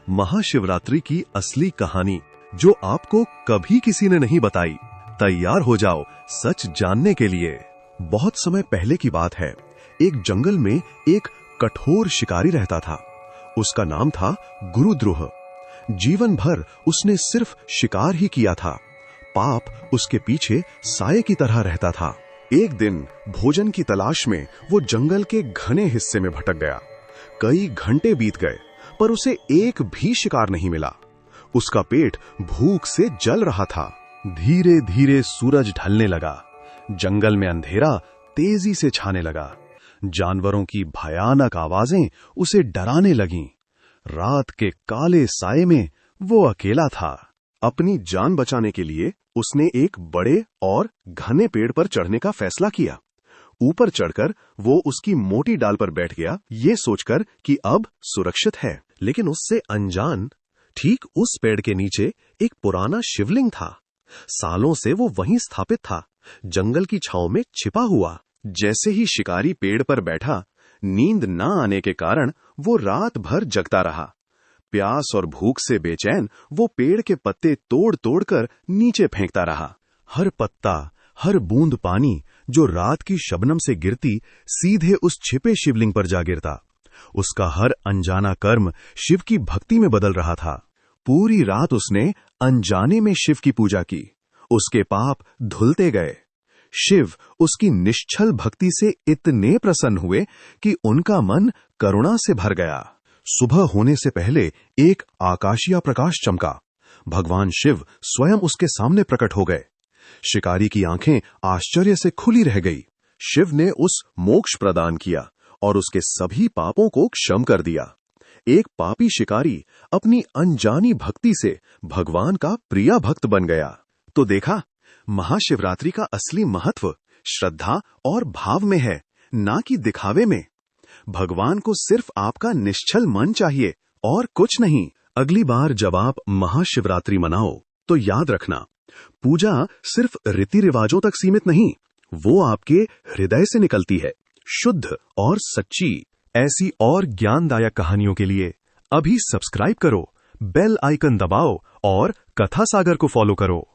महाशिवरात्रि की असली कहानी जो आपको कभी किसी ने नहीं बताई। तैयार हो जाओ सच जानने के लिए। बहुत समय पहले की बात है। एक जंगल में एक कठोर शिकारी रहता था। उसका नाम था गुरुद्रोह। जीवन भर उसने सिर्फ शिकार ही किया था। पाप उसके पीछे साये की तरह रहता था। एक दिन भोजन की तलाश में वो जंगल के घने हिस्से में भटक गया। कई घंटे बीत गए पर उसे एक भी शिकार नहीं मिला। उसका पेट भूख से जल रहा था। धीरे धीरे सूरज ढलने लगा। जंगल में अंधेरा तेजी से छाने लगा। जानवरों की भयानक आवाजें उसे डराने लगीं। रात के काले साये में वो अकेला था। अपनी जान बचाने के लिए उसने एक बड़े और घने पेड़ पर चढ़ने का फैसला किया। ऊपर चढ़कर वो उसकी मोटी डाल पर बैठ गया, ये सोचकर कि अब सुरक्षित है। लेकिन उससे अनजान ठीक उस पेड़ के नीचे एक पुराना शिवलिंग था। सालों से वो वहीं स्थापित था, जंगल की छांव में छिपा हुआ। जैसे ही शिकारी पेड़ पर बैठा, नींद न आने के कारण वो रात भर जगता रहा। प्यास और भूख से बेचैन वो पेड़ के पत्ते तोड़ तोड़कर नीचे फेंकता रहा। हर पत्ता, हर बूंद पानी जो रात की शबनम से गिरती सीधे उस छिपे शिवलिंग पर जा गिरता। उसका हर अनजाना कर्म शिव की भक्ति में बदल रहा था। पूरी रात उसने अनजाने में शिव की पूजा की। उसके पाप धुलते गए। शिव उसकी निश्चल भक्ति से इतने प्रसन्न हुए कि उनका मन करुणा से भर गया। सुबह होने से पहले एक आकाशीय प्रकाश चमका। भगवान शिव स्वयं उसके सामने प्रकट हो गए। शिकारी की आंखें आश्चर्य से खुली रह गई। शिव ने उस मोक्ष प्रदान किया और उसके सभी पापों को क्षम कर दिया। एक पापी शिकारी अपनी अनजानी भक्ति से भगवान का प्रिय भक्त बन गया। तो देखा, महाशिवरात्रि का असली महत्व श्रद्धा और भाव में है, ना कि दिखावे में। भगवान को सिर्फ आपका निश्चल मन चाहिए और कुछ नहीं। अगली बार जब आप महाशिवरात्रि मनाओ तो याद रखना, पूजा सिर्फ रीति रिवाजों तक सीमित नहीं, वो आपके हृदय से निकलती है, शुद्ध और सच्ची। ऐसी और ज्ञानदायक कहानियों के लिए अभी सब्सक्राइब करो, बेल आइकन दबाओ और कथा सागर को फॉलो करो।